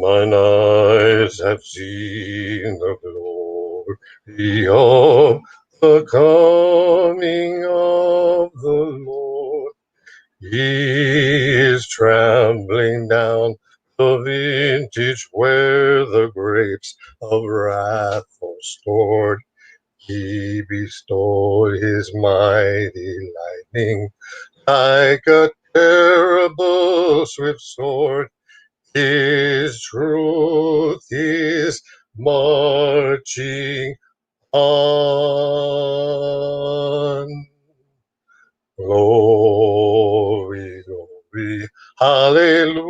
Mine eyes have seen the glory of the coming of the Lord. He is trampling down the vintage where the grapes of wrath are stored. He bestowed his mighty lightning like a terrible swift sword. His truth is marching on. Glory, glory, hallelujah.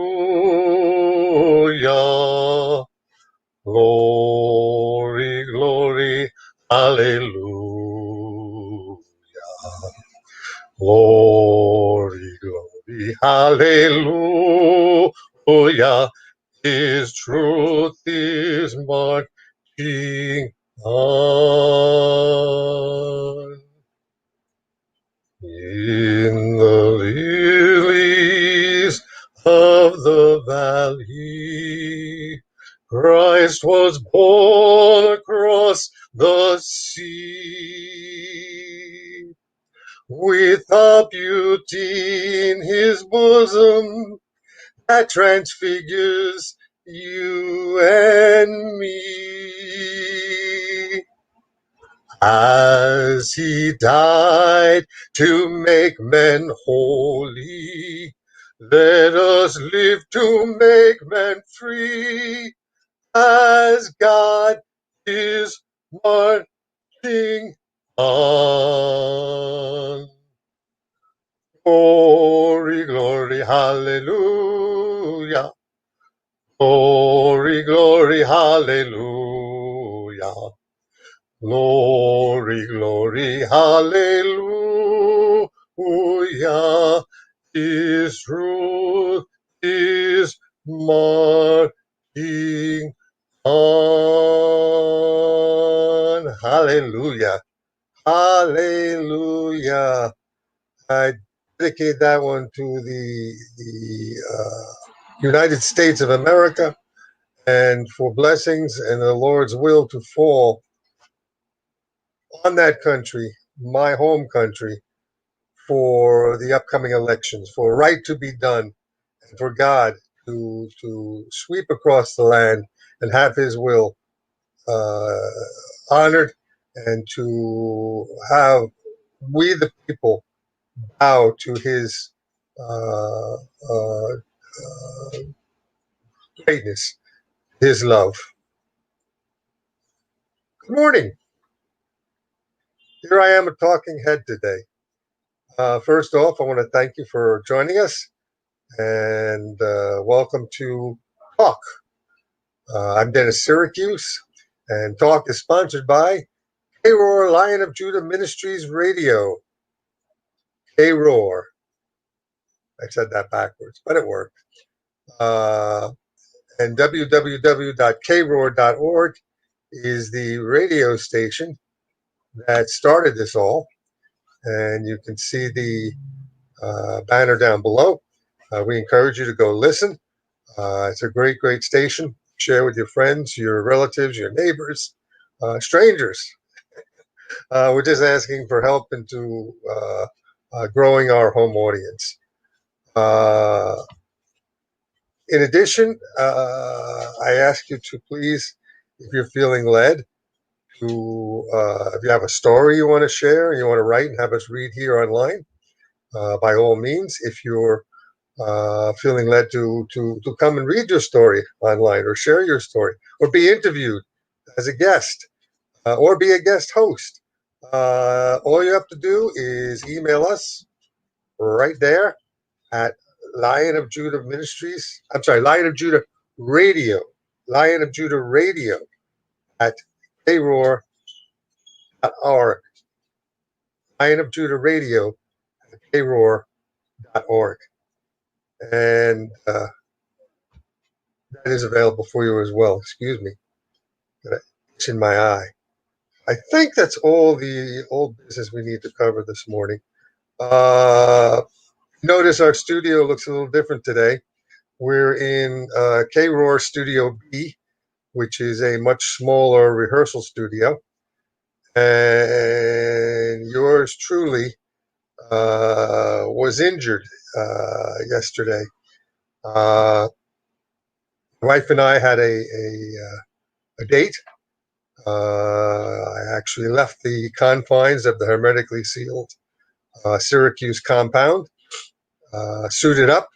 Glory, glory, hallelujah. Glory, glory, hallelujah. His truth is marching on. In the lilies of the valley, Christ was born across the sea. With a beauty in his bosom that transfigures you and me. As he died to make men holy, let us live to make men free, as God is marching on. Glory, glory, hallelujah. Glory, glory, hallelujah. Glory, glory, hallelujah. His truth is marching on. Hallelujah. Hallelujah. I dedicate that one to the United States of America, and for blessings and the Lord's will to fall on that country, my home country, for the upcoming elections, for right to be done, and for God to sweep across the land and have His will honored, and to have we the people bow to His uh, uh, greatness, His love. Good morning. Here I am, a talking head today. First off, I want to thank you for joining us, and welcome to Talk. I'm Dennis Syracuse, and Talk is sponsored by K-Roar Lion of Judah Ministries Radio. K-Roar. I said that backwards, but it worked. And www.kroar.org is the radio station that started this all. And you can see the banner down below. We encourage you to go listen. It's a great, great station. Share with your friends, your relatives, your neighbors, strangers. We're just asking for help into growing our home audience. In addition, I ask you to please, if you're feeling led, to if you have a story you want to share and you want to write and have us read here online, by all means. If you're feeling led to come and read your story online, or share your story, or be interviewed as a guest, or be a guest host, all you have to do is email us right there at Lion of Judah Ministries. I'm sorry, Lion of Judah Radio. Lion of Judah Radio at kroar.org. Lion of Judah Radio at kroar.org. And that is available for you as well. Excuse me. It's in my eye. I think that's all the old business we need to cover this morning. Notice our studio looks a little different today. We're in K-Roar Studio B, which is a much smaller rehearsal studio. And yours truly was injured yesterday. My wife and I had a date. I actually left the confines of the hermetically sealed Syracuse compound, suited up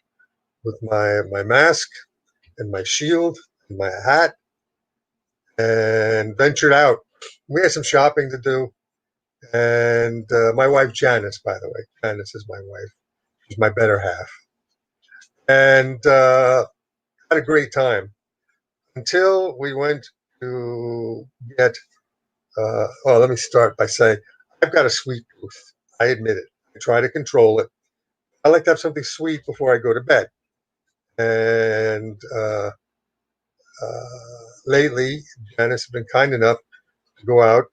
with my mask and my shield and my hat, and ventured out. We had some shopping to do, and my wife Janice, by the way, Janice is my wife. She's my better half, and had a great time until we went to get. Well, let me start by saying I've got a sweet tooth. I admit it. I try to control it. I like to have something sweet before I go to bed. And lately, Janice has been kind enough to go out,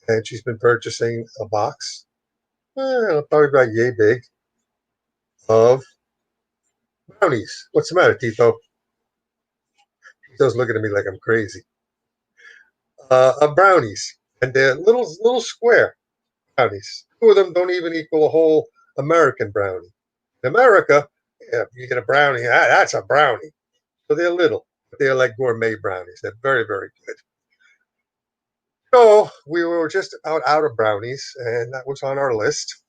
and she's been purchasing a box, probably about yay big, of brownies. What's the matter, Tito? Tito's looking at me like I'm crazy. Of brownies, and they're little square brownies. Two of them don't even equal a whole American brownie. In America, if you get a brownie, that's a brownie. So they're little. They're like gourmet brownies. They're very, very good. So we were just out of brownies, and that was on our list.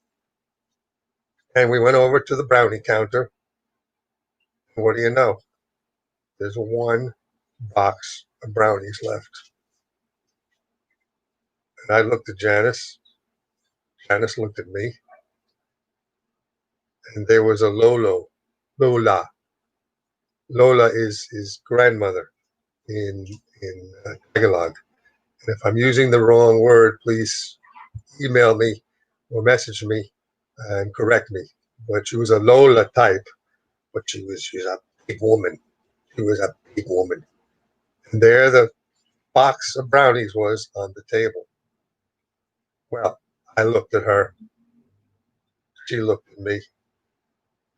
And we went over to the brownie counter. And what do you know? There's one box of brownies left. And I looked at Janice. Janice looked at me. And there was a Lola. Lola is grandmother in Tagalog. And if I'm using the wrong word, please email me or message me and correct me. But she was a Lola type, but she's a big woman. She was a big woman. And there the box of brownies was on the table. Well, I looked at her. She looked at me.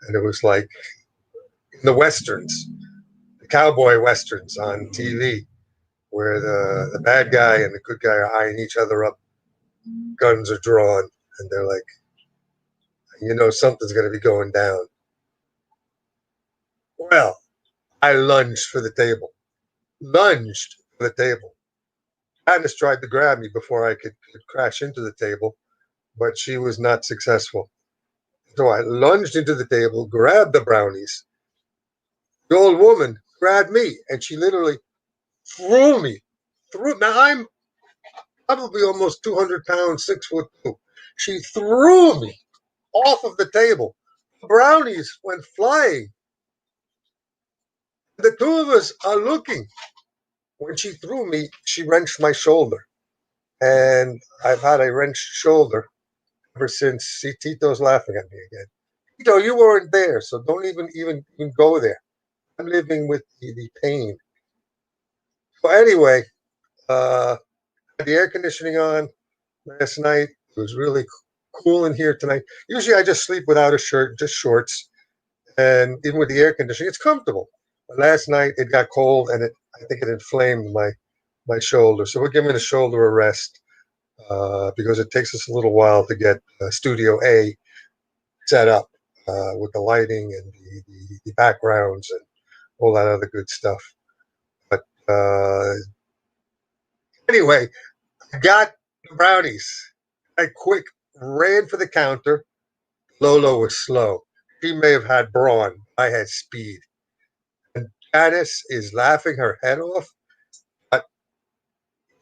And it was like in the westerns, the cowboy westerns on TV, where the bad guy and the good guy are eyeing each other up, guns are drawn, and they're like, something's going to be going down. Well, I lunged for the table. Lunged for the table. Janice tried to grab me before I could crash into the table, but she was not successful. So I lunged into the table, grabbed the brownies. The old woman grabbed me, and she literally threw me. Now I'm probably almost 200 pounds, 6'2". She threw me off of the table. The brownies went flying. The two of us are looking. When she threw me, she wrenched my shoulder. And I've had a wrenched shoulder ever since. See, Tito's laughing at me again. Tito, you weren't there, so don't even go there. I'm living with the pain. So anyway, had the air conditioning on last night. It was really cool in here tonight. Usually I just sleep without a shirt, just shorts. And even with the air conditioning, it's comfortable. But last night it got cold, and I think it inflamed my shoulder. So we're giving the shoulder a rest because it takes us a little while to get Studio A set up with the lighting and the backgrounds and all that other good stuff. But anyway, I got the brownies. I quick ran for the counter. Lola was slow. She may have had brawn. I had speed. And Janice is laughing her head off. But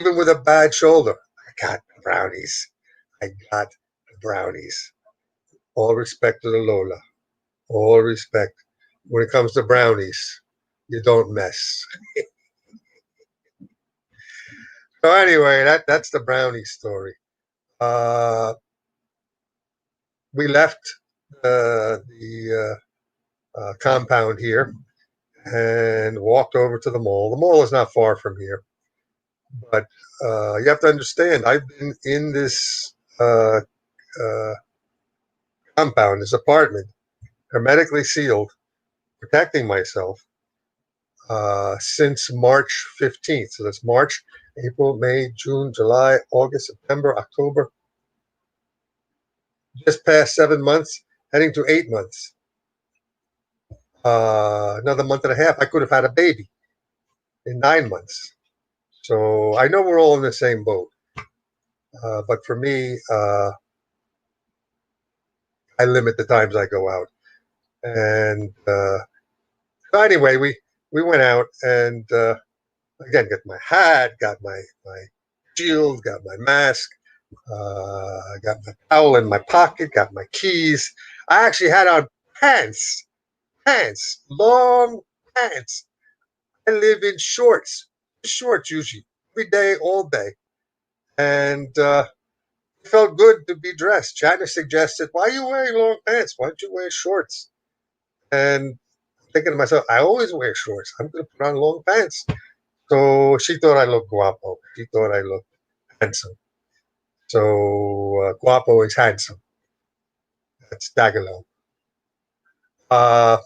even with a bad shoulder, I got the brownies. I got the brownies. All respect to the Lola. All respect. When it comes to brownies, you don't mess. So anyway, that's the brownie story. Uh, we left the compound here and walked over to the mall. The mall is not far from here, but you have to understand, I've been in this uh, compound, this apartment, hermetically sealed, protecting myself since March 15th. So that's March, April, May, June, July, August, September, October. Just past 7 months, heading to 8 months. Another month and a half, I could have had a baby in 9 months. So I know we're all in the same boat. But for me, I limit the times I go out. And so anyway, we went out and again got my hat, got my shield, got my mask, got my towel in my pocket, got my keys. I actually had on pants, long pants. I live in shorts usually, every day, all day. And it felt good to be dressed. Janice suggested, "Why are you wearing long pants? Why don't you wear shorts?" And thinking to myself, I always wear shorts. I'm going to put on long pants. So she thought I looked guapo. She thought I looked handsome. So guapo is handsome. That's Tagalog. Uh,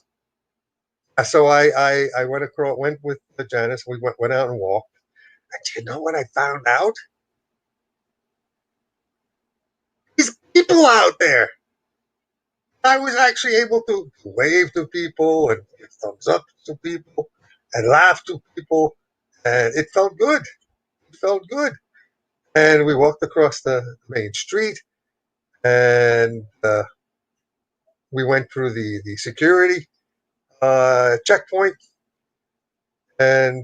so I went with Janice. We went out and walked. And you know what I found out? These people out there. I was actually able to wave to people and give thumbs up to people and laugh to people. And it felt good. It felt good. And we walked across the main street and we went through the security checkpoint. And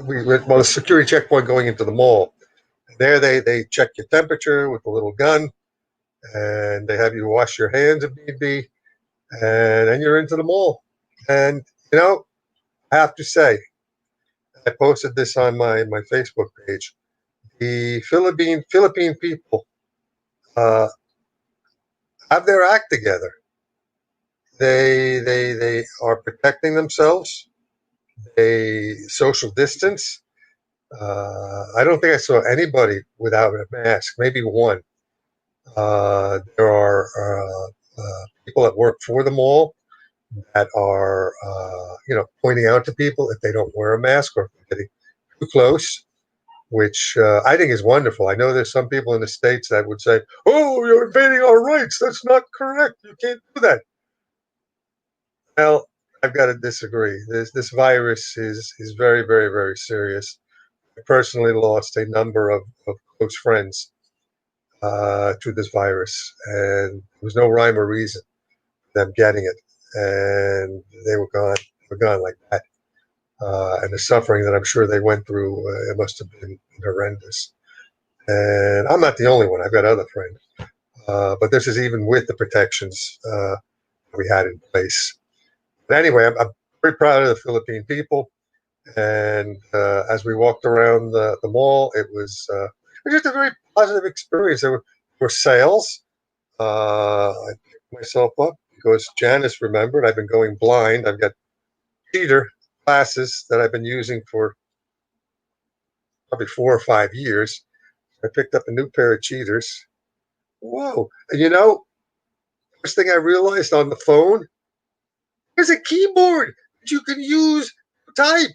we went, well, the security checkpoint going into the mall. There they check your temperature with a little gun and they have you wash your hands if need be. And then you're into the mall. And, you know, I have to say, I posted this on my Facebook page. The Philippine people uh, have their act together. They are protecting themselves. They social distance. I don't think I saw anybody without a mask. Maybe one. There are people that work for the mall that are pointing out to people if they don't wear a mask or if they're getting too close, which I think is wonderful. I know there's some people in the States that would say, "Oh, you're invading our rights. That's not correct. You can't do that." Well, I've got to disagree. This virus is very, very, very serious. I personally lost a number of close friends to this virus, and there was no rhyme or reason for them getting it, and they were gone. They were gone like that. And the suffering that I'm sure they went through, it must have been horrendous. And I'm not the only one. I've got other friends. But this is even with the protections we had in place. But anyway, I'm very proud of the Philippine people. And as we walked around the mall, it was just a very positive experience. There were sales. I picked myself up because Janice remembered I've been going blind. I've got cheater glasses that I've been using for probably 4 or 5 years. I picked up a new pair of cheaters. Whoa. And first thing I realized on the phone, there's a keyboard that you can use to type.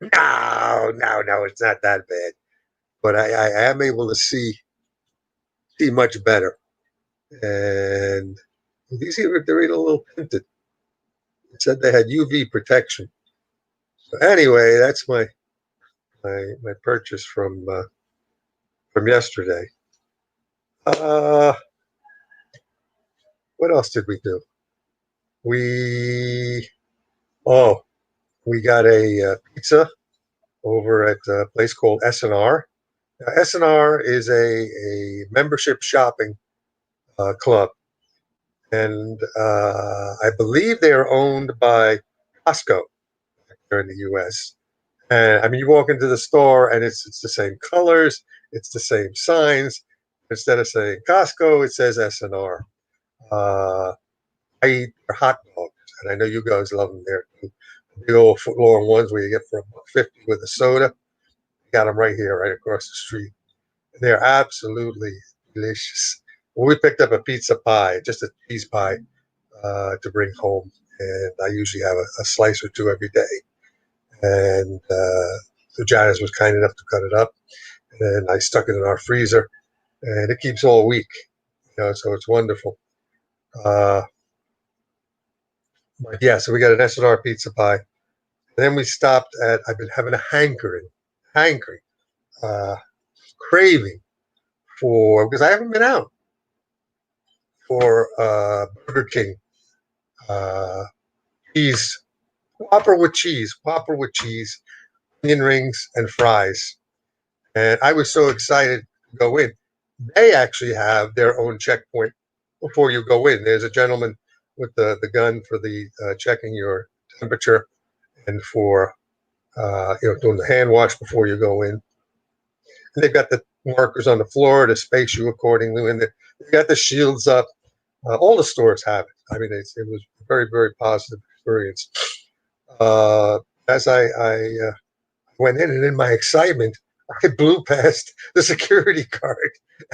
No, it's not that bad. But I am able to see much better. And these here, they're a little tinted. It said they had UV protection. So anyway, that's my purchase from yesterday. Uh, what else did we do? We oh we got a pizza over at a place called S&R. Now, S&R is a membership shopping club, and I believe they are owned by Costco here in the U.S. And I mean, you walk into the store and it's the same colors, it's the same signs. Instead of saying Costco, it says S&R. I eat their hot dogs, and I know you guys love them there too. Big old foot long ones where you get for $1.50 with a soda. Got them right here, right across the street. They're absolutely delicious. Well, we picked up a pizza pie, just a cheese pie, to bring home, and I usually have a slice or two every day. And so Janice was kind enough to cut it up, and I stuck it in our freezer, and it keeps all week. So it's wonderful. Uh, but yeah, so we got an S&R pizza pie. And then we stopped at. I've been having a hankering, uh, craving for because I haven't been out for Burger King uh, cheese Whopper with cheese, onion rings, and fries. And I was so excited to go in. They actually have their own checkpoint before you go in. There's a gentleman with the gun for the checking your temperature and for doing the hand wash before you go in. And they've got the markers on the floor to space you accordingly. And they got the shields up. All the stores have it. I mean, it was a very, very positive experience. Uh, as I went in, and in my excitement, I blew past the security guard.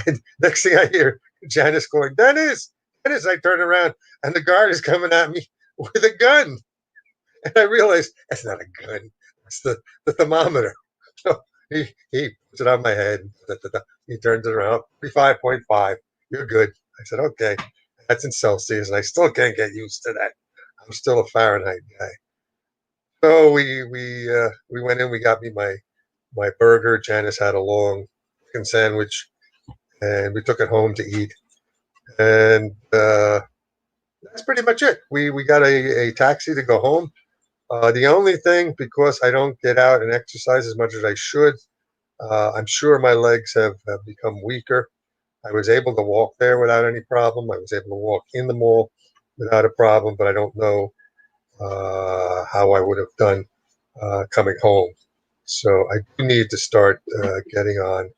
And next thing I hear, Janice going, Dennis, Dennis. I turn around, and the guard is coming at me with a gun. And I realized that's not a gun. It's the thermometer. So he puts it on my head. He turns it around. 35.5. You're good. I said, okay. That's in Celsius, and I still can't get used to that. I'm still a Fahrenheit guy. So we went in. We got me my burger. Janice had a long chicken sandwich, and we took it home to eat. And that's pretty much it. We got a taxi to go home. The only thing, because I don't get out and exercise as much as I should, I'm sure my legs have become weaker. I was able to walk there without any problem. I was able to walk in the mall without a problem, but I don't know how I would have done coming home. So I do need to start getting on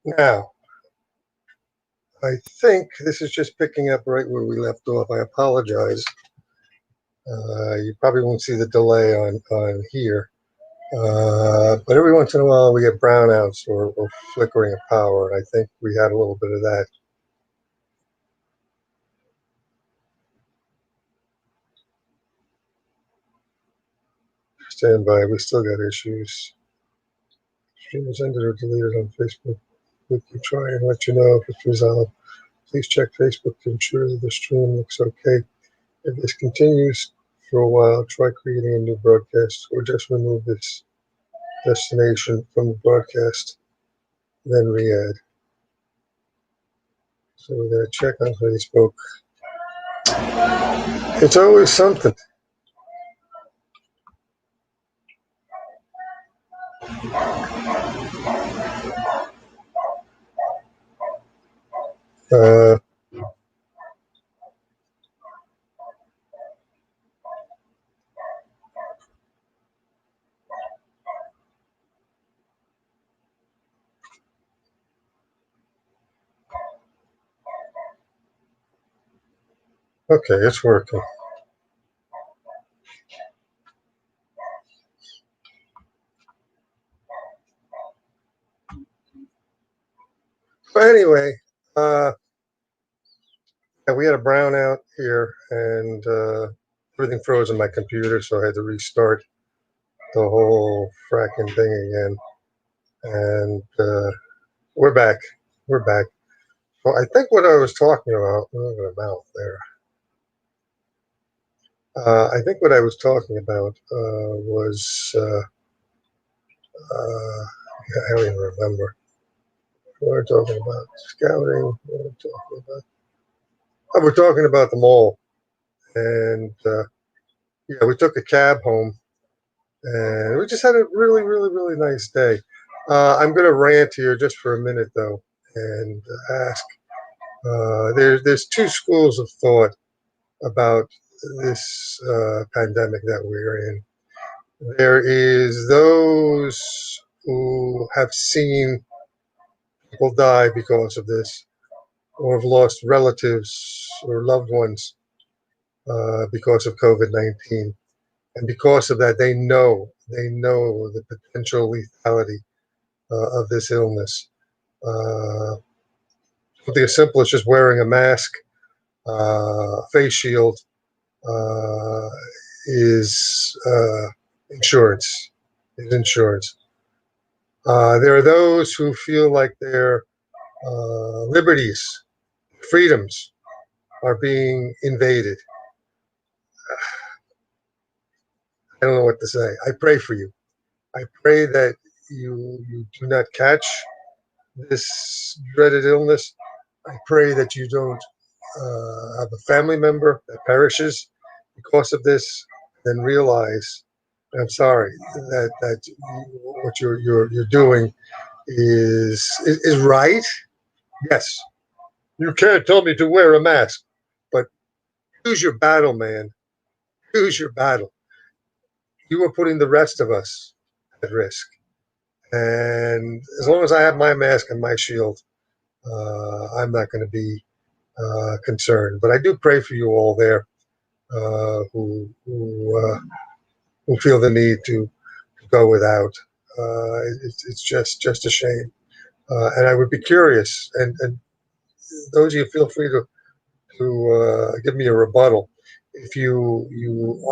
Now, I think this is just picking up right where we left off. I apologize. You probably won't see the delay on here. But every once in a while we get brownouts or flickering of power, and I think we had a little bit of that. Stand by, we still got issues. Stream is ended or deleted on Facebook. We can try and let you know if it's resolved. Please check Facebook to ensure that the stream looks okay. If this continues for a while, try creating a new broadcast or just remove this destination from the broadcast, then re-add. So we're going to check on Facebook. It's always something. Uh, okay, it's working. But anyway, yeah, we had a brownout here, and everything froze on my computer, so I had to restart the whole fracking thing again. And we're back. We're back. Well, I think what I was talking about, look at the mouth there. I think what I was talking about was, I don't even remember what we're talking about. Scouting. What we're talking about. Oh, we're talking about the mall. And yeah, we took a cab home, and we just had a really, really, really nice day. I'm going to rant here just for a minute, though, and ask. There's two schools of thought about this pandemic that we're in. There is those who have seen people die because of this, or have lost relatives or loved ones because of COVID-19. And because of that, they know the potential lethality of this illness. Something as simple as just wearing a mask, face shield, uh, is insurance. Is insurance. There are those who feel like their liberties, freedoms, are being invaded. I don't know what to say. I pray for you. I pray that you do not catch this dreaded illness. I pray that you don't have a family member that perishes because of this. Then realize, and I'm sorry that what you're doing is right. Yes, you can't tell me to wear a mask, but choose your battle, man. Choose your battle. You are putting the rest of us at risk. And as long as I have my mask and my shield, I'm not going to be concerned. But I do pray for you all there who feel the need to go without. It's just a shame. And I would be curious, and those of you feel free to give me a rebuttal if you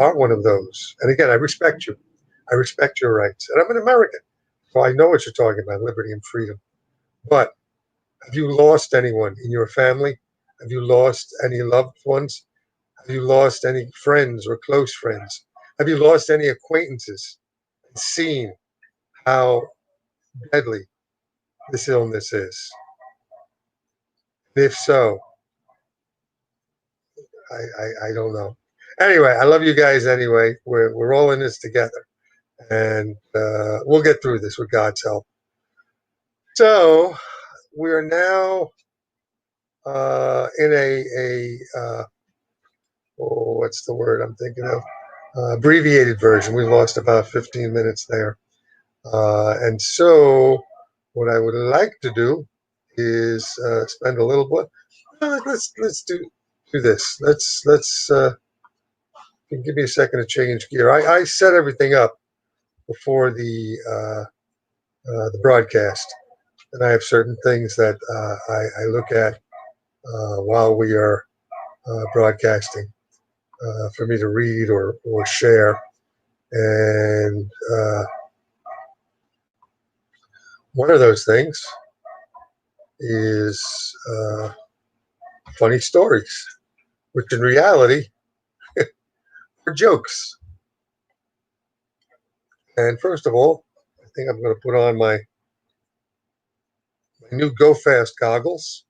are one of those. And again, I respect you. I respect your rights, and I'm an American, so I know what you're talking about, liberty and freedom. But have you lost anyone in your family? Have you lost any loved ones? Have you lost any friends or close friends? Have you lost any acquaintances and seen how deadly this illness is? And if so, I don't know. Anyway, I love you guys anyway. We're all in this together, and we'll get through this with God's help. So we are now in what's the word I'm thinking of? Abbreviated version. We lost about 15 minutes there. And so what I would like to do is spend a little bit. Let's do this. Let's give me a second to change gear. I set everything up before the broadcast, and I have certain things that I look at while we are broadcasting for me to read or share. And one of those things is funny stories, which in reality are jokes. And first of all, I think I'm going to put on my new Go Fast goggles.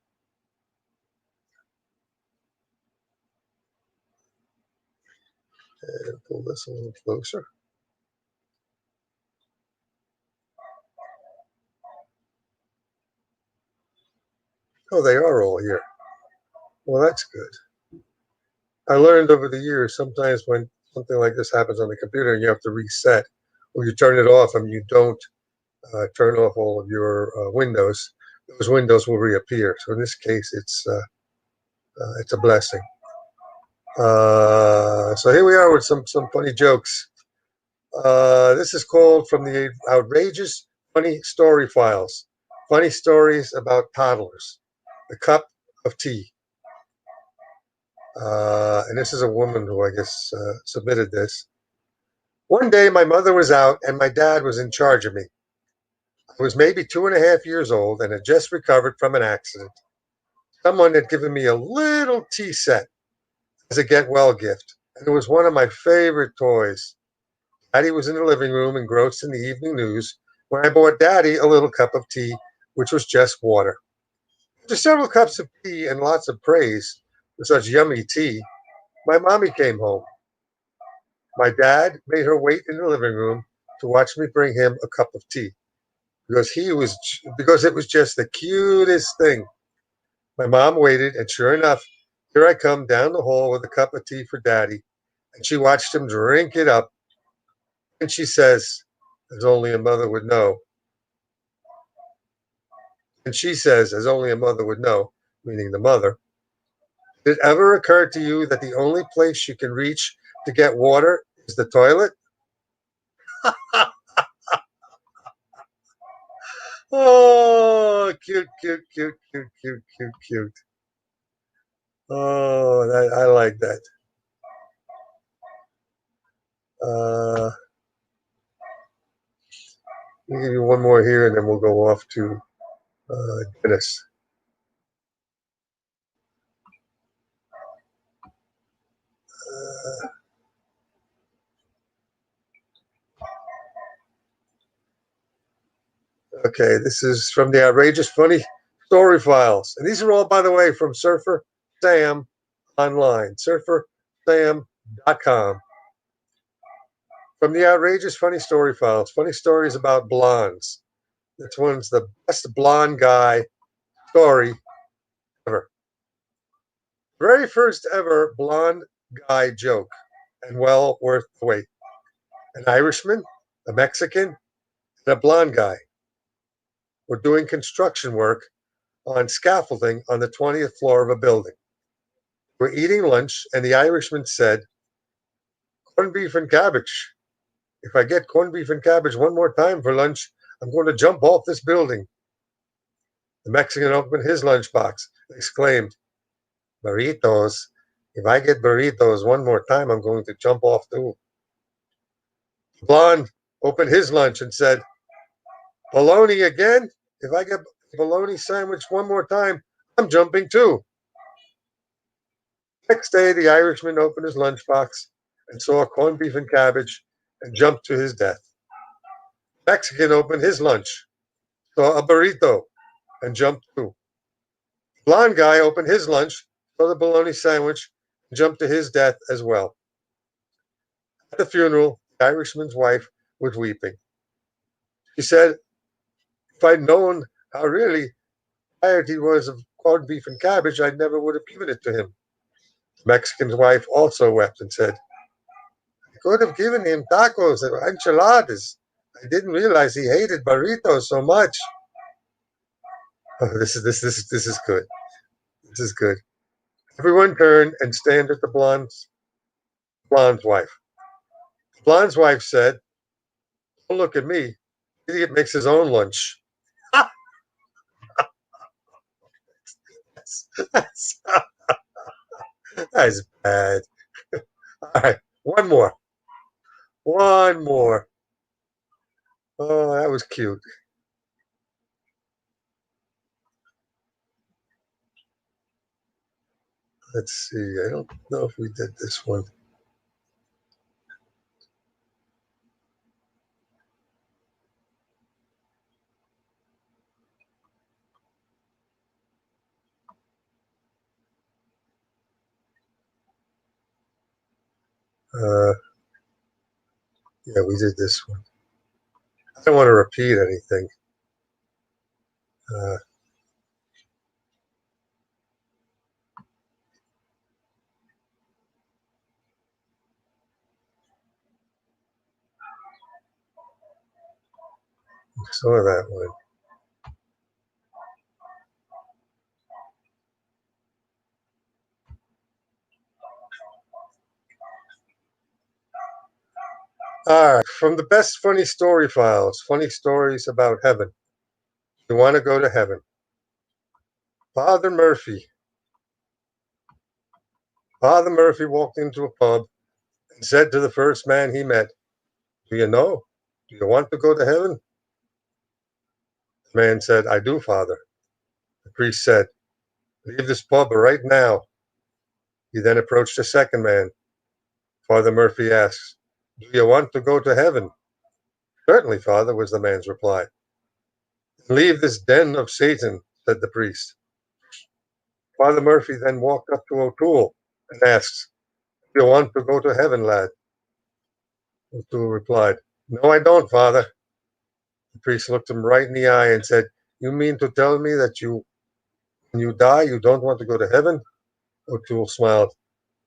And pull this a little closer. Oh, they are all here. Well, that's good. I learned over the years sometimes when something like this happens on the computer and you have to reset, or you turn it off and you don't turn off all of your windows, those windows will reappear. So in this case, it's a blessing. So here we are with some funny jokes. This is called From the Outrageous Funny Story Files. Funny stories about toddlers. The cup of tea. And this is a woman who I guess submitted this. One day my mother was out and my dad was in charge of me. I was maybe 2.5 years old and had just recovered from an accident. Someone had given me a little tea set as a get well gift, and it was one of my favorite toys. Daddy was in the living room engrossed in the evening news when I bought Daddy a little cup of tea, which was just water. After several cups of tea and lots of praise for such yummy tea, my mommy came home. My dad made her wait in the living room to watch me bring him a cup of tea because it was just the cutest thing. My mom waited, and sure enough, here I come down the hall with a cup of tea for Daddy, and she watched him drink it up. And she says, as only a mother would know. And she says, as only a mother would know, meaning the mother, did it ever occur to you that the only place you can reach to get water is the toilet? Oh, cute, cute, cute, cute, cute, cute, cute. Oh, I like that. Uh, let me give you one more here, and then we'll go off to Dennis. Okay, this is from the Outrageous Funny Story Files. And these are all, by the way, from Surfer Sam online, surfersam.com. From the Outrageous Funny Story Files, funny stories about blondes. This one's the best blonde guy story ever. Very first ever blonde guy joke, and well worth the wait. An Irishman, a Mexican, and a blonde guy were doing construction work on scaffolding on the 20th floor of a building. We're eating lunch, and the Irishman said, corned beef and cabbage. If I get corned beef and cabbage one more time for lunch, I'm going to jump off this building. The Mexican opened his lunchbox and exclaimed, burritos. If I get burritos one more time, I'm going to jump off too. The blonde opened his lunch and said, bologna again? If I get a bologna sandwich one more time, I'm jumping too. Next day, the Irishman opened his lunchbox and saw corned beef and cabbage and jumped to his death. The Mexican opened his lunch, saw a burrito, and jumped too. The blonde guy opened his lunch, saw the bologna sandwich, and jumped to his death as well. At the funeral, the Irishman's wife was weeping. She said, if I'd known how really tired he was of corned beef and cabbage, I never would have given it to him. The Mexican's wife also wept and said, I could have given him tacos and enchiladas. I didn't realize he hated burritos so much. Oh, this is good. This is good. Everyone turned and stared at the blonde's wife. The blonde's wife said, "Don't look at me. Idiot makes his own lunch." that's, that's bad. All right, one more. One more. Oh, that was cute. Let's see. I don't know if we did this one. Uh, yeah, we did this one. I don't want to repeat anything. Uh, saw that one. All right, from the best funny story files, funny stories about heaven. You want to go to heaven. Father Murphy. Father Murphy walked into a pub and said to the first man he met, "Do you know? Do you want to go to heaven?" The man said, "I do, Father." The priest said, "Leave this pub right now." He then approached a second man. Father Murphy asks, "Do you want to go to heaven?" "Certainly, Father," was the man's reply. "Leave this den of Satan," said the priest. Father Murphy then walked up to O'Toole and asked, "Do you want to go to heaven, lad?" O'Toole replied, "No, I don't, Father." The priest looked him right in the eye and said, "You mean to tell me that when you die, you don't want to go to heaven?" O'Toole smiled.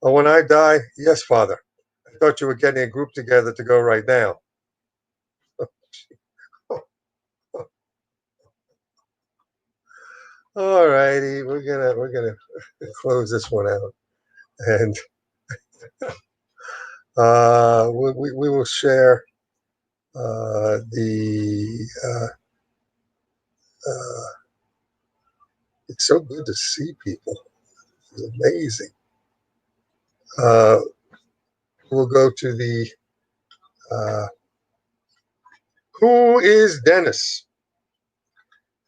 "Oh, when I die, yes, Father. I thought you were getting a group together to go right now." All righty, we're gonna close this one out, and we will share the. Uh, it's so good to see people. It's amazing. Uh, we'll go to the Who is Dennis?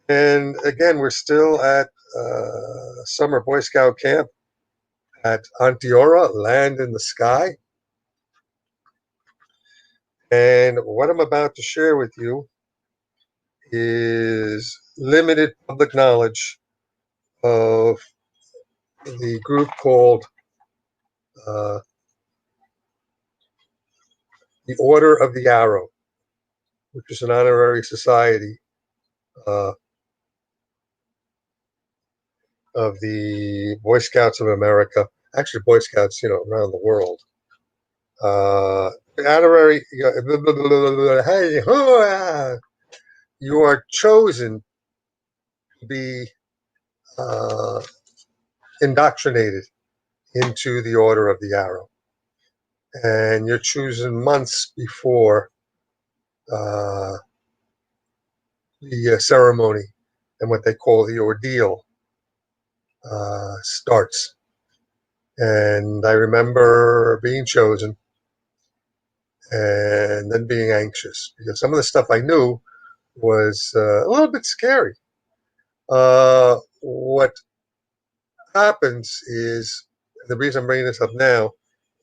And again, we're still at summer Boy Scout camp at Onteora, Land in the Sky. And what I'm about to share with you is limited public knowledge of the group called uh, the Order of the Arrow, which is an honorary society uh, of the Boy Scouts of America. Actually, Boy Scouts, around the world. Honorary. Hey, you are chosen to be uh, indoctrinated into the Order of the Arrow, and you're chosen months before uh, the ceremony and what they call the ordeal starts. And I remember being chosen and then being anxious because some of the stuff I knew was a little bit scary. What happens is, the reason I'm bringing this up now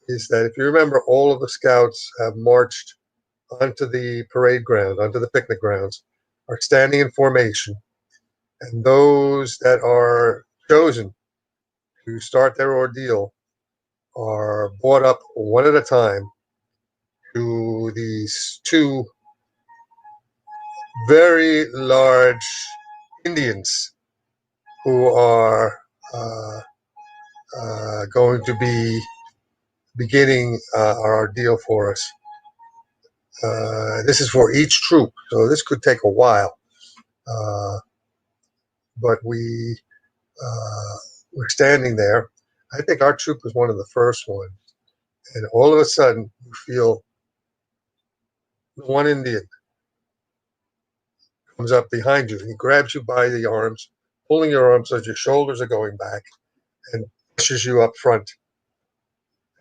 is that if you remember, all of the scouts have marched onto the parade ground, onto the picnic grounds, are standing in formation, and those that are chosen to start their ordeal are brought up one at a time to these two very large Indians who are going to be beginning our ordeal for us. This is for each troop, so this could take a while. Uh, but we were standing there. I think our troop was one of the first ones. And all of a sudden, you feel one Indian comes up behind you and he grabs you by the arms, pulling your arms so your shoulders are going back, and pushes you up front.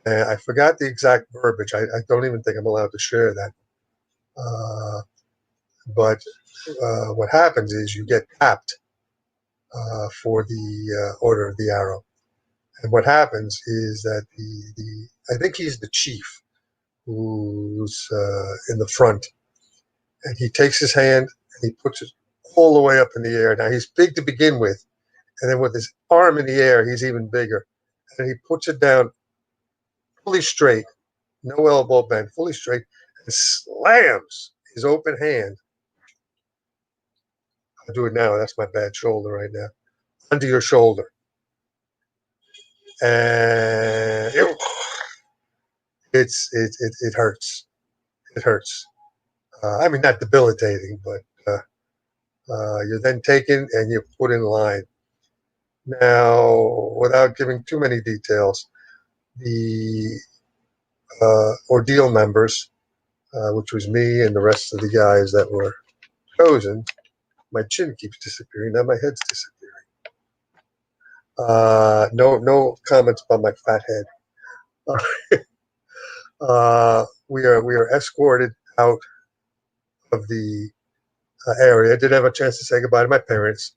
And I forgot the exact verbiage. I don't even think I'm allowed to share that. Uh, but what happens is you get tapped for the Order of the Arrow. And what happens is that the I think he's the chief who's in the front, and he takes his hand and he puts it all the way up in the air. Now he's big to begin with, and then with his arm in the air, he's even bigger. And he puts it down fully straight, no elbow bend, fully straight, and slams his open hand. I'll do it now. That's my bad shoulder right now. Under your shoulder, and it hurts. It hurts. I mean, not debilitating, but you're then taken and you're put in line. Now, without giving too many details, the ordeal members, which was me and the rest of the guys that were chosen, my chin keeps disappearing. Now my head's disappearing. No comments about my fat head. We are escorted out of the area. I did have a chance to say goodbye to my parents.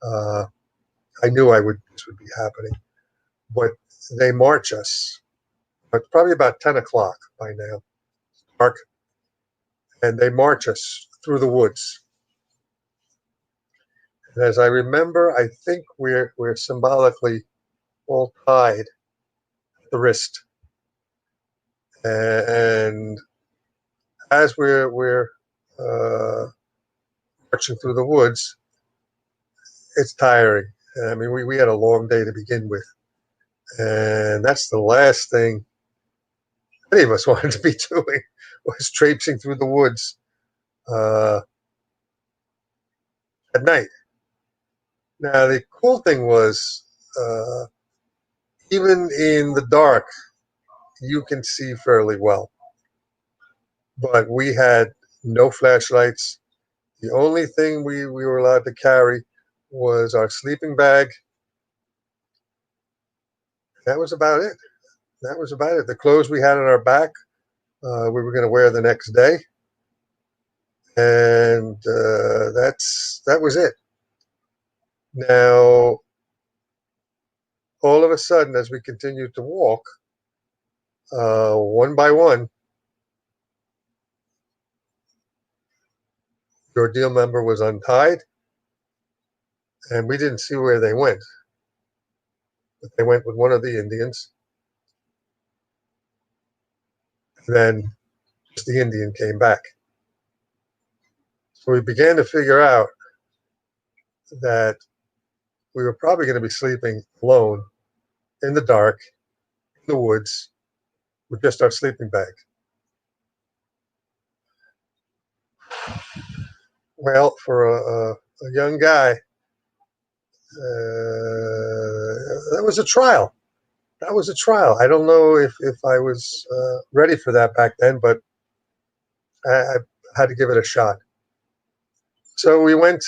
Uh, I knew this would be happening, but they march us. It's probably about 10 o'clock by now, dark, and they march us through the woods. And as I remember, I think we're symbolically all tied at the wrist, and as we're marching through the woods, it's tiring. I mean, we had a long day to begin with, and that's the last thing any of us wanted to be doing was traipsing through the woods uh, at night. Now, the cool thing was, uh, even in the dark, you can see fairly well. But we had no flashlights. The only thing we were allowed to carry was our sleeping bag. That was about it. That was about it. The clothes we had on our back, we were going to wear the next day, and that was it. Now, all of a sudden, as we continued to walk, one by one, the ordeal member was untied, and we didn't see where they went. But they went with one of the Indians. And then just the Indian came back. So we began to figure out that we were probably going to be sleeping alone in the dark, in the woods, with just our sleeping bag. Well, for a young guy, that was a trial. That was a trial. I don't know if I was ready for that back then, but I had to give it a shot. So we went,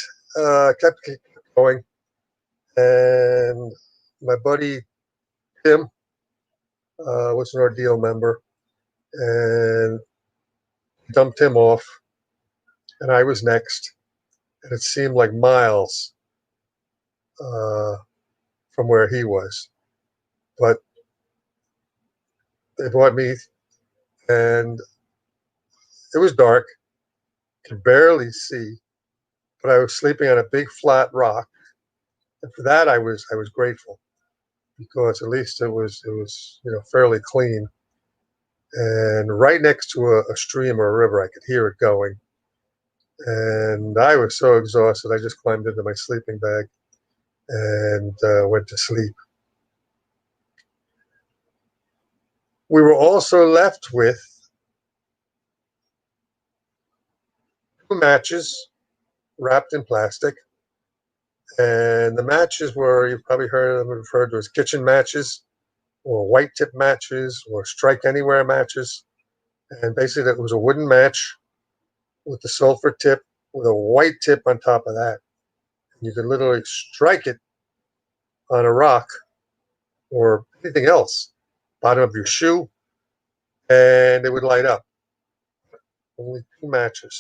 kept going, and my buddy Tim was an ordeal member, and dumped him off, and I was next, and it seemed like miles uh, from where he was, but they brought me, and it was dark, could barely see, but I was sleeping on a big flat rock, and for that I was grateful, because at least it was fairly clean, and right next to a stream or a river. I could hear it going, and I was so exhausted. I just climbed into my sleeping bag and went to sleep. We were also left with 2 matches wrapped in plastic And the matches were, you've probably heard of them referred to as kitchen matches or white tip matches or strike anywhere matches. And basically, it was a wooden match with the sulfur tip with a white tip on top of that. You could literally strike it on a rock or anything else, bottom of your shoe, and it would light up. Only two matches.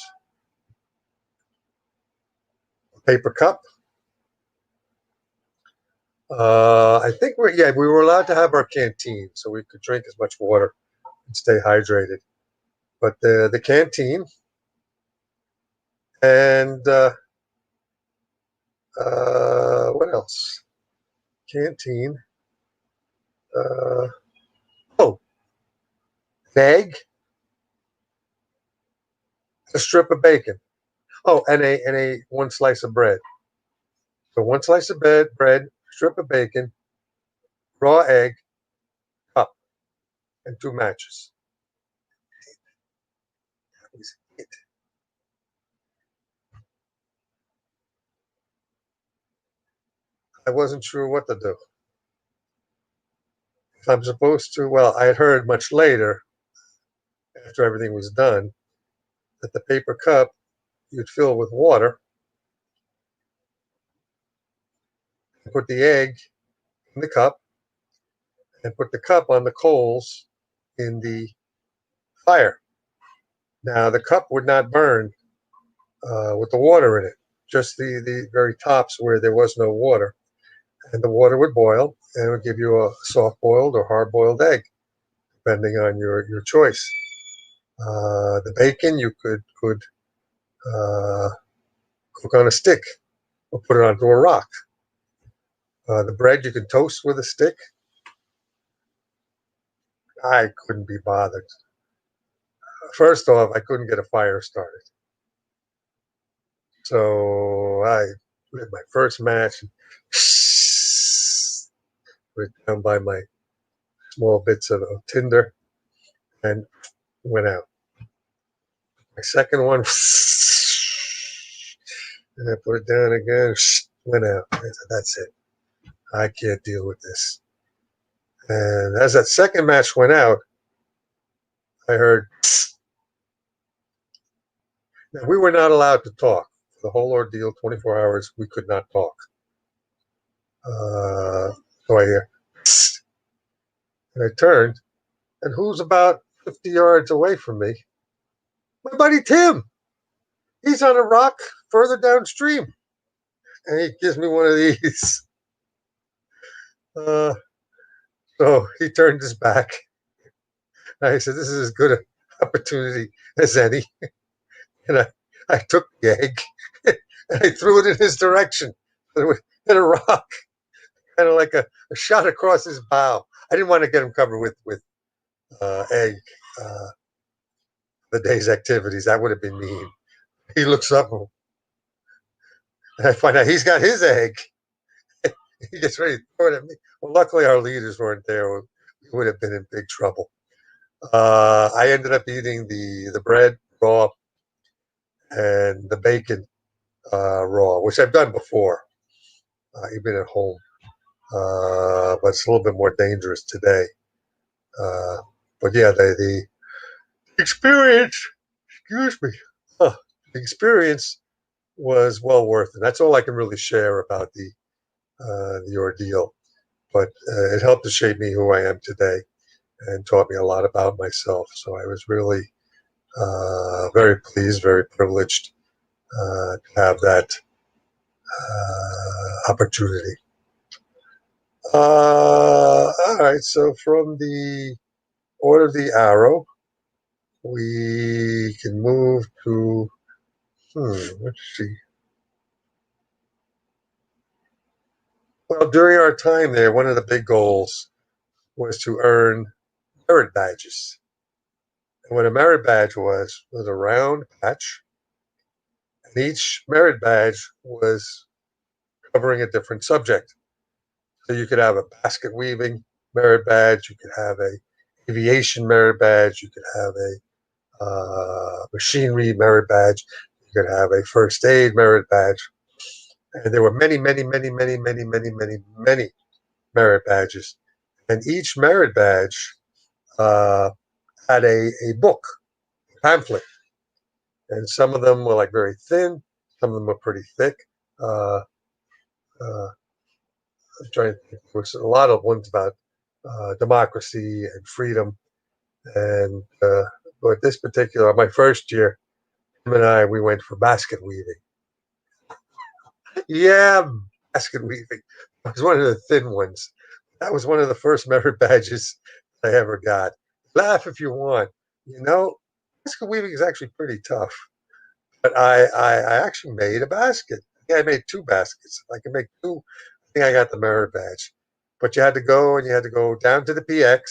Paper cup. I think we were allowed to have our canteen, so we could drink as much water and stay hydrated. But the canteen and what else? Canteen. Uh, oh, an egg, a strip of bacon. Oh, and a one slice of bread. So one slice of bread, strip of bacon, raw egg, cup, and two matches. That was it. I wasn't sure what to do. If I'm supposed to, well, I had heard much later, after everything was done, that the paper cup you'd fill with water and put the egg in the cup and put the cup on the coals in the fire. Now, the cup would not burn with the water in it, just the very tops where there was no water. And the water would boil and it would give you a soft boiled or hard boiled egg, depending on your choice. The bacon you could cook on a stick or put it onto a rock. The bread you could toast with a stick. I couldn't be bothered. First off, I couldn't get a fire started. So I lit my first match, went down by my small bits of tinder and went out. My second one, and I put it down again, went out. I said, that's it. I can't deal with this. And as that second match went out, I heard, now we were not allowed to talk. The whole ordeal, 24 hours, we could not talk. So I hear, and I turned, and who's about 50 yards away from me? My buddy Tim. He's on a rock further downstream. And he gives me one of these. Uh, so he turned his back. I said, this is as good an opportunity as any. And I took the egg and I threw it in his direction. It hit a rock, kind of like a shot across his bow. I didn't want to get him covered with egg the day's activities. That would have been mean. He looks up and I find out he's got his egg. He gets ready to throw it at me. Well, luckily our leaders weren't there. We would have been in big trouble. I ended up eating the bread raw and the bacon raw, which I've done before, even at home. But it's a little bit more dangerous today. Uh, but yeah, the experience, excuse me, huh, the experience was well worth it. That's all I can really share about the ordeal. But it helped to shape me who I am today and taught me a lot about myself. So I was really very pleased, very privileged to have that opportunity. All right, so from the Order of the Arrow, we can move to, let's see. Well, during our time there, one of the big goals was to earn merit badges. And what a merit badge was a round patch, and each merit badge was covering a different subject. So you could have a basket weaving merit badge, you could have a aviation merit badge, you could have a machinery merit badge, you could have a first aid merit badge. And there were many, many, many, many, many, many, many, many merit badges. And each merit badge uh, had a book, pamphlet. And some of them were like very thin, some of them were pretty thick. Uh, uh, I'm trying to think. There was a lot of ones about democracy and freedom. And but this particular, my first year, him and I, we went for basket weaving. Yeah, basket weaving. It was one of the thin ones. That was one of the first merit badges I ever got. Laugh if you want. You know, basket weaving is actually pretty tough. But I actually made a basket. Yeah, I made two baskets. I could make two. I think I got the merit badge. But you had to go and you had to go down to the PX.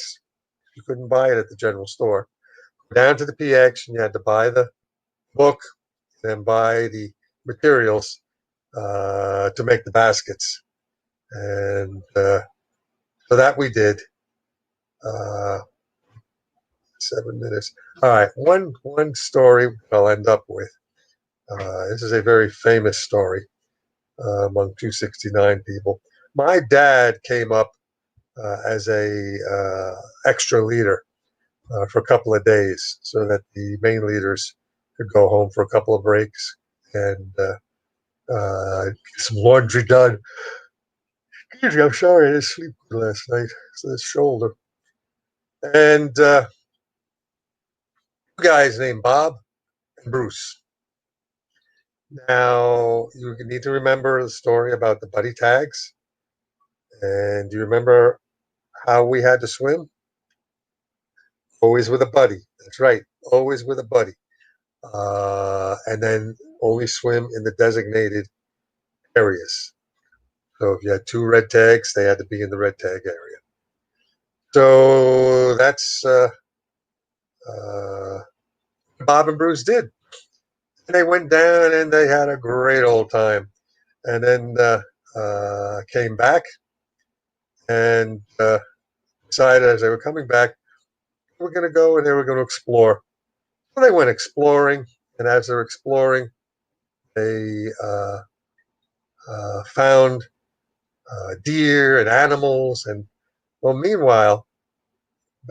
You couldn't buy it at the general store. Down to the PX and you had to buy the book and buy the materials to make the baskets. And so that we did. Uh, 7 minutes. All right, one story I'll end up with. This is a very famous story among 269 people. My dad came up as a extra leader for a couple of days, so that the main leaders could go home for a couple of breaks and get some laundry done. I'm sorry, I didn't sleep good last night. It's this shoulder. And two guys named Bob and Bruce. Now, you need to remember the story about the buddy tags. And do you remember how we had to swim? Always with a buddy. That's right. Always with a buddy. And then only swim in the designated areas. So if you had two red tags, they had to be in the red tag area. So that's uh, Bob and Bruce did. And they went down and they had a great old time. And then came back and decided as they were coming back, they were going to go and they were going to explore. So they went exploring. And as they're exploring, they found deer and animals. And well, meanwhile,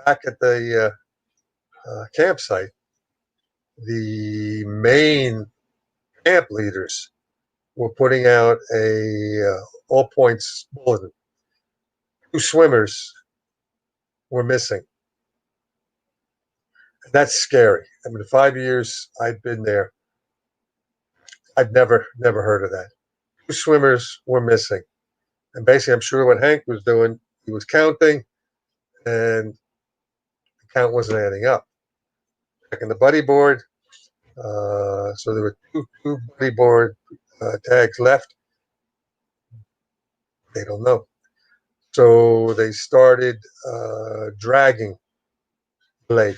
back at the campsite, the main camp leaders were putting out a all points bulletin. Two swimmers were missing. And that's scary. I mean, the 5 years I'd been there, I'd never heard of that. Two swimmers were missing. And basically, I'm sure what Hank was doing, he was counting, and the count wasn't adding up. Checking the buddy board, so there were two buddy board tags left. They don't know. So they started dragging the lake.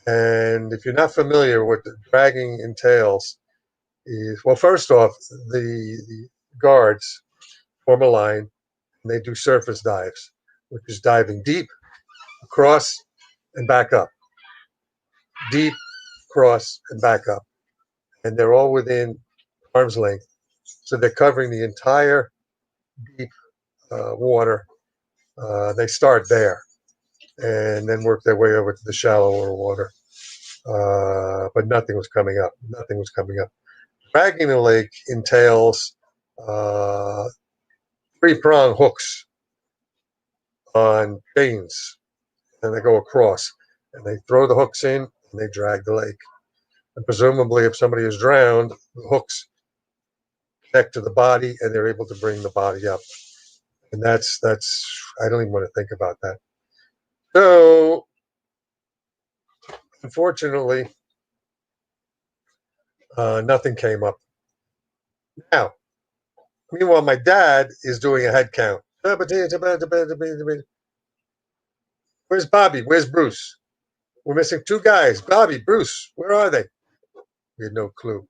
And if you're not familiar with what the dragging entails, is well, first off, the guards form a line and they do surface dives, which is diving deep, across, and back up. Deep, across, and back up. And they're all within arm's length. So they're covering the entire deep water. They start there and then work their way over to the shallower water. But nothing was coming up. Nothing was coming up. Dragging the lake entails uh, three-prong hooks on chains, and they go across, and they throw the hooks in, and they drag the lake. And presumably, if somebody is drowned, the hooks connect to the body, and they're able to bring the body up. And that's I don't even want to think about that. So, unfortunately, nothing came up. Now, meanwhile, my dad is doing a head count. Where's Bobby? Where's Bruce? We're missing two guys. Bobby, Bruce, where are they? We had no clue.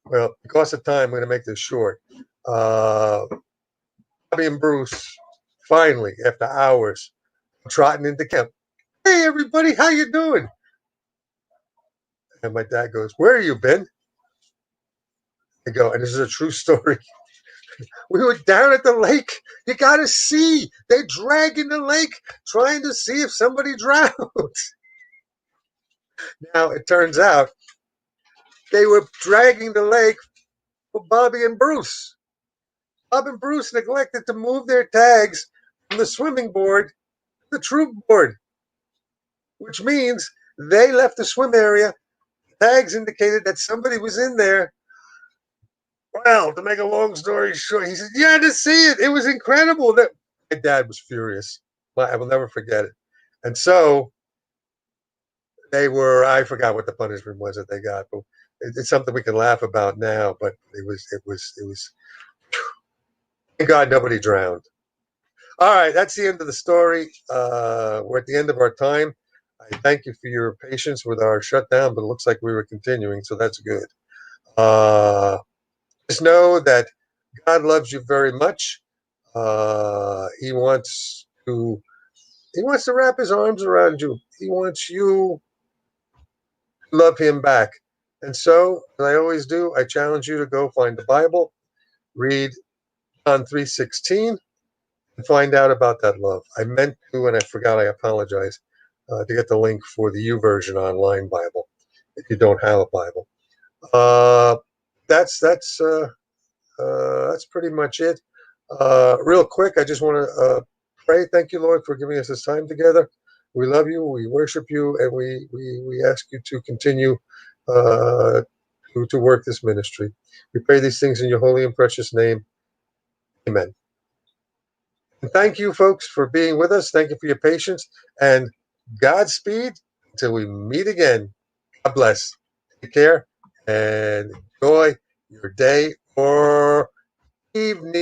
Well, because of time, I'm going to make this short. Uh, Bobby and Bruce, finally, after hours, trotting into camp. Hey, everybody, how you doing? And my dad goes, where have you been? I go, and this is a true story. We were down at the lake. You got to see. They dragging the lake, trying to see if somebody drowned. Now, it turns out they were dragging the lake for Bobby and Bruce. Bob and Bruce neglected to move their tags from the swimming board to the troop board, which means they left the swim area. Tags indicated that somebody was in there. Well, to make a long story short, he said, "You had to see it. It was incredible." That my dad was furious. I will never forget it. And so they were. I forgot what the punishment was that they got, but it's something we can laugh about now. But it was. Thank God nobody drowned. All right, that's the end of the story. We're at the end of our time. I thank you for your patience with our shutdown, but it looks like we were continuing, so that's good. Just know that God loves you very much. He wants to wrap his arms around you. He wants you to love him back. And so, as I always do, I challenge you to go find the Bible, read John 3:16, and find out about that love. I meant to, and I forgot. I apologize. To get the link for the YouVersion online Bible, if you don't have a Bible. That's pretty much it. Real quick, I just want to pray. Thank you, Lord, for giving us this time together. We love you, we worship you, and we ask you to continue to work this ministry. We pray these things in your holy and precious name. Amen. And thank you, folks, for being with us. Thank you for your patience, and Godspeed until we meet again. God bless. Take care and enjoy your day or evening.